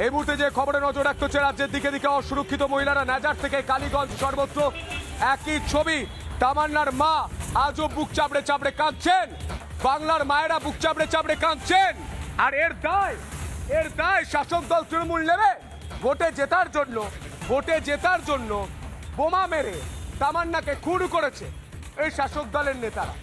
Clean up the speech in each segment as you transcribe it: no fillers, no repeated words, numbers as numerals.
এই মুহূর্তে যে খবরে নজর রাখতে হচ্ছে, রাজ্যের দিকে দিকে অসুরক্ষিত মহিলারা, নাজার থেকে কালীগঞ্জ সর্বত্র একই ছবি। তামান্নার মা আজও বুক চাপড়ে চাপড়ে কাঁদছেন, বাংলার মায়েরা বুক চাপড়ে চাপড়ে কাঁদছেন। আর এর দায় শাসক দল তৃণমূল নেবে। ভোটে জেতার জন্য বোমা মেরে তামান্নাকে খুন করেছে এই শাসক দলের নেতারা।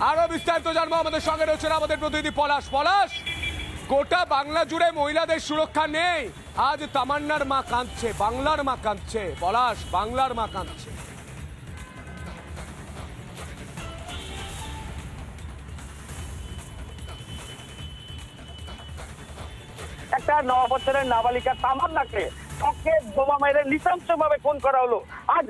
আরো বিস্তারিত জানবো, আমাদের সঙ্গে রয়েছেন আমাদের প্রতিনিধি পলাশ। গোটা বাংলা জুড়ে মহিলাদের সুরক্ষা নেই, আজ তামান্নার মা কাঁদছে, বাংলার মা কাঁদছে। পলাশ, বাংলার মা কাঁদছে। একটা 9 বছরের নাবালিকা তামান্নাকে চকে বোমা মেরে নৃশংসভাবে খুন করা হলো। আজ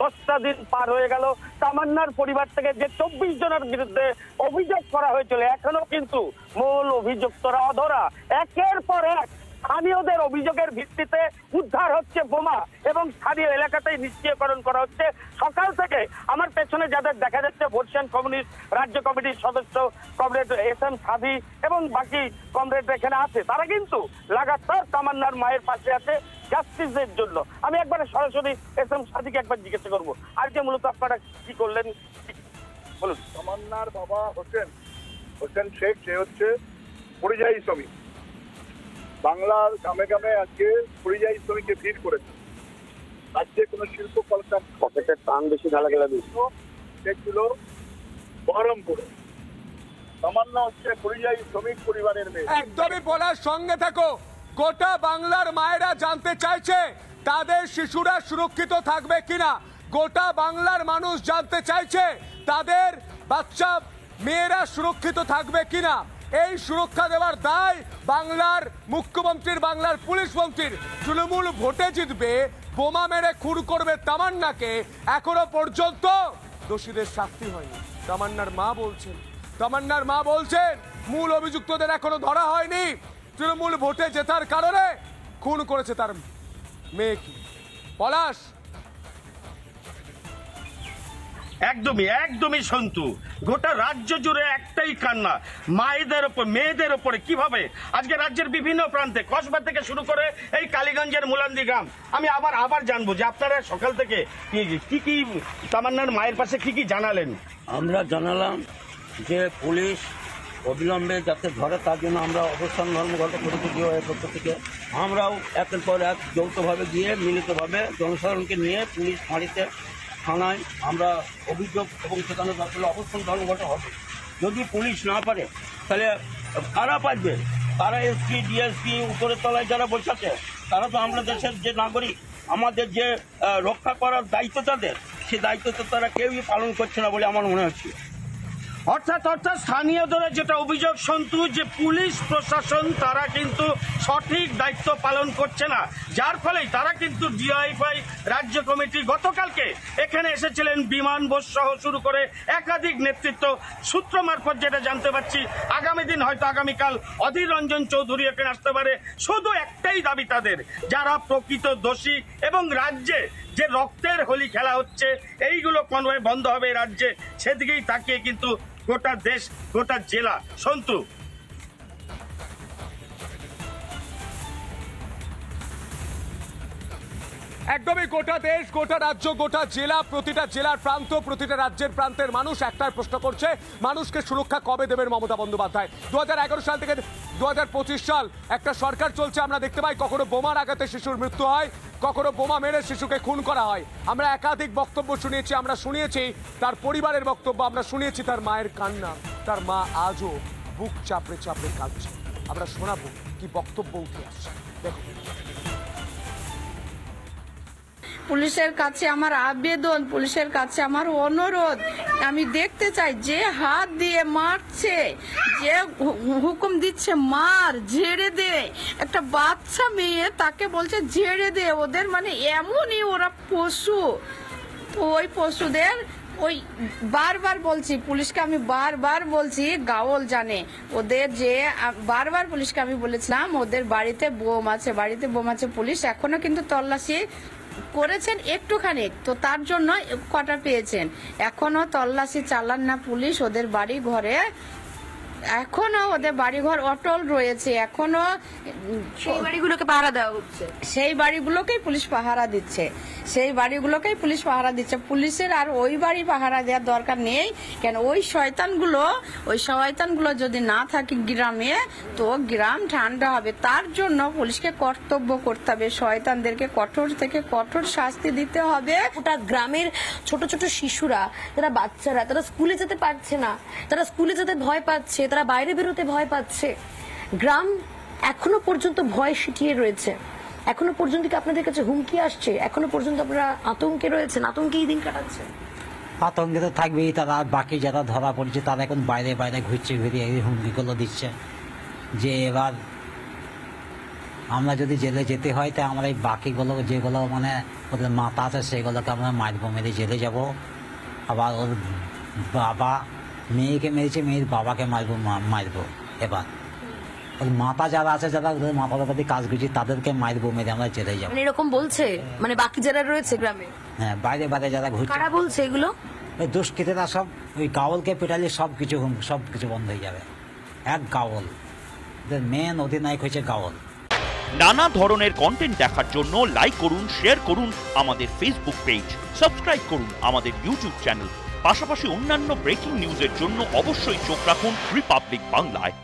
10টা দিন পার হয়ে গেল। তামান্নার পরিবার থেকে যে 24 জনের বিরুদ্ধে অভিযোগ করা হয়েছিল, এখনো কিন্তু মূল অভিযুক্তরা অধরা। একের পর এক স্থানীয়দের অভিযোগের ভিত্তিতে উদ্ধার হচ্ছে বোমা এবং স্থানীয় এলাকাতেই নিশ্চয়করণ করা হচ্ছে। সকাল থেকে আমার পেছনে যাদের দেখা যাচ্ছে বর্ষিয়ান কমিউনিস্ট রাজ্য কমিটির সদস্য কমরেড SM সাদি এবং বাকি কমরেড এখানে আছে, তারা কিন্তু লাগাতার তামান্নার মায়ের পাশে আছে জাস্টিসের জন্য। আমি একবারে সরাসরি SM সাদিকে একবার জিজ্ঞাসা করবো, আজকে মূলত আপনারা কি করলেন বলুন। তামান্নার বাবা হোসেন শেখ, সে হচ্ছে পরিযায়ী শ্রমিক। বাংলার গ্রামে গ্রামে আজকে পরিযায়ী শ্রমিককে ভিড় করেছে। রাজ্যে কোনো শিল্প কলকারখানা পকেটের টান বেশি ঢালা গেলে সেগুলো বহরমপুরে। তামান্না হচ্ছে পরিযায়ী শ্রমিক পরিবারের মেয়ে। একদমই পলাশ, সঙ্গে থাকো। গোটা বাংলার মায়েরা জানতে চাইছে তাদের শিশুরা সুরক্ষিত থাকবে কিনা। গোটা বাংলার মানুষ জানতে চাইছে তাদের বাচ্চা মেয়েরা সুরক্ষিত থাকবে কিনা। এই সুরক্ষা দেওয়ার দায় বাংলার মুখ্যমন্ত্রীর, বাংলার পুলিশ মন্ত্রীর। তৃণমূল ভোটে জিতবে, বোমা মেরে খুন করবে তামান্নাকে, এখনো পর্যন্ত দোষীদের শাস্তি হয়নি। তামান্নার মা বলছেন মূল অভিযুক্তদের এখনো ধরা হয়নি। তৃণমূল ভোটে জেতার কারণে খুন করেছে তার মেয়েকে। পলাশ, একদমই সন্তু, গোটা রাজ্য জুড়ে একটাই কান্না, মায়েদের ওপর, মেয়েদের ওপরে। কিভাবে আজকে রাজ্যের বিভিন্ন প্রান্তে, কসবা থেকে শুরু করে এই কালীগঞ্জের মুলান্দি গ্রাম। আমি আবার জানবো যে আপনারা সকাল থেকে কি তামান্নার মায়ের পাশে কি জানালেন। আমরা জানালাম যে পুলিশ অবিলম্বে যাতে ধরে, তার জন্য আমরা অবস্থান ধর্মঘট করেছি পক্ষ থেকে। আমরাও একের পর এক যৌথভাবে গিয়ে মিলিতভাবে জনসাধারণকে নিয়ে পুলিশ ফাঁড়িতে, থানায় আমরা অভিযোগ এবং সেখানে আসলে অবস্থান ধর্মঘট হবে। যদি পুলিশ না পারে তাহলে কারা পারবে? তারা SP DSP উপরের তলায় যারা বসে আছে, তারা তো আমরা দেশের যে নাগরিক, আমাদের যে রক্ষা করার দায়িত্ব তাদের, সে দায়িত্ব তো তারা কেউই পালন করছে না বলে আমার মনে হচ্ছে। অর্থাৎ স্থানীয়দের যেটা অভিযোগ সন্তু, যে পুলিশ প্রশাসন তারা কিন্তু সঠিক দায়িত্ব পালন করছে না, যার ফলে তারা কিন্তু DIFI রাজ্য কমিটি গতকালকে এখানে এসেছিলেন। বিমান বোস সহ শুরু করে একাধিক নেতৃত্ব সূত্র মারফত যেটা জানতে পারছি, আগামী দিন হয়তো আগামীকাল অধীর রঞ্জন চৌধুরী এখানে আসতে পারে। শুধু একটাই দাবি তাদের, যারা প্রকৃত দোষী এবং রাজ্যে যে রক্তের হোলি খেলা হচ্ছে, এইগুলো কোনোভাবে বন্ধ হবে রাজ্যে, সেদিকেই তাকিয়ে কিন্তু গোটা দেশ, গোটা জেলা। সন্তু, একদমই গোটা দেশ, গোটা রাজ্য, গোটা জেলা, প্রতিটা জেলার প্রান্ত, প্রতিটা রাজ্যের প্রান্তের মানুষ একটাই প্রশ্ন করছে, মানুষকে সুরক্ষা কবে দেবেন মমতা বন্দ্যোপাধ্যায়। 2011 সাল থেকে 2025 সাল একটা সরকার চলছে। আমরা দেখতে পাই কখনো বোমার আঘাতে শিশুর মৃত্যু হয়, কখনো বোমা মেরে শিশুকে খুন করা হয়। আমরা একাধিক বক্তব্য শুনিয়েছি, আমরা শুনিয়েছি তার পরিবারের বক্তব্য, আমরা শুনিয়েছি তার মায়ের কান্না। তার মা আজও বুক চাপড়ে চাপড়ে কাঁদছে। আমরা শোনাবো কি বক্তব্য উঠে আসছে, দেখুন। পুলিশের কাছে আমার আবেদন, পুলিশের কাছে আমার অনুরোধ, আমি দেখতে চাই যে হাত দিয়ে মারছে, যে হুকুম দিচ্ছে মার, ঝেড়ে দে, একটা বাচ্চা মেয়ে তাকে বলছে ঝেড়ে দে। ওদের মানে এমনই, ওরা পশু, ওই পশুদের ওই বারবার বলছি পুলিশকে, আমি বারবার বলছি, গাওল জানে ওদের যে বারবার পুলিশকে আমি বলেছিলাম ওদের বাড়িতে বোম আছে, বাড়িতে বোম আছে। পুলিশ এখনো কিন্তু তল্লাশি করেছেন একটুখানি, তো তার জন্য কটা পেয়েছেন। এখনো তল্লাশি চালান না পুলিশ, ওদের বাড়ি ঘরে এখনো ওদের বাড়িঘর অটল রয়েছে, এখনো সেই বাড়িগুলোকে পাহারা দেওয়া হচ্ছে, সেই বাড়িগুলোকেই পুলিশ পাহারা দিচ্ছে, সেই বাড়িগুলোকেই পুলিশ পাহারা দিচ্ছে। পুলিশের আর ওই বাড়ি পাহারা দেওয়ার দরকার নেই, কেন ওই শয়তানগুলো যদি না থাকে গ্রামে, তো গ্রাম ঠান্ডা হবে। তার জন্য পুলিশকে কর্তব্য করতে হবে, শয়তানদেরকে কঠোর থেকে কঠোর শাস্তি দিতে হবে। ওটা গ্রামের ছোট ছোট শিশুরা, তারা বাচ্চারা, তারা স্কুলে যেতে পারছে না, তারা স্কুলে যেতে ভয় পাচ্ছে, তারা বাইরে বেরোতে ভয় পাচ্ছে। গ্রাম এখনো পর্যন্ত ভয় সিটিয়ে রয়েছে, এখনো পর্যন্ত কি আপনাদের কাছে হুমকি আসছে? এখনো পর্যন্ত আপনারা আতঙ্কে রয়েছেন, আতঙ্কেই দিন কাটাচ্ছেন? আতঙ্কে তো থাকবেই, তারা বাকি যারা ধরা পড়ছে তারা এখন বাইরে বাইরে ঘুরছে, ঘুরে এই হুমকিগুলো দিচ্ছে যে এবার আমরা যদি জেলে যেতে হয় তা আমরা এই বাকিগুলো যেগুলো মানে ওদের মাথা আছে সেগুলোকে আমরা মারবো, মেরে জেলে যাব। আবার ওর বাবা মেয়েকে মেরেছে, মেয়ের বাবাকে মারবো। এবার ওর মাথা যারা আছে, যারা ওদের মাথার উপর কাজ করছে তাদেরকে মারবো, মেরে আমরা জেলে যাবো। মানে এরকম বলছে, মানে বাকি যারা রয়েছে গ্রামে? হ্যাঁ, বাইরে বাইরে যারা ঘুরছে। কারা বলছে এগুলো? ওই দুষ্কৃতীরা সব, ওই গাওলকে পেটালে সব কিছু বন্ধ হয়ে যাবে। এক গাওল, মেন অধিনায়ক হয়েছে গাওল। নানা ধরনের কন্টেন্ট দেখার জন্য লাইক করুন, শেয়ার করুন আমাদের ফেসবুক পেজ, সাবস্ক্রাইব করুন আমাদের ইউটিউব চ্যানেল। পাশাপাশি অন্যান্য ব্রেকিং নিউজের জন্য অবশ্যই চোখ রাখুন রিপাবলিক বাংলায়।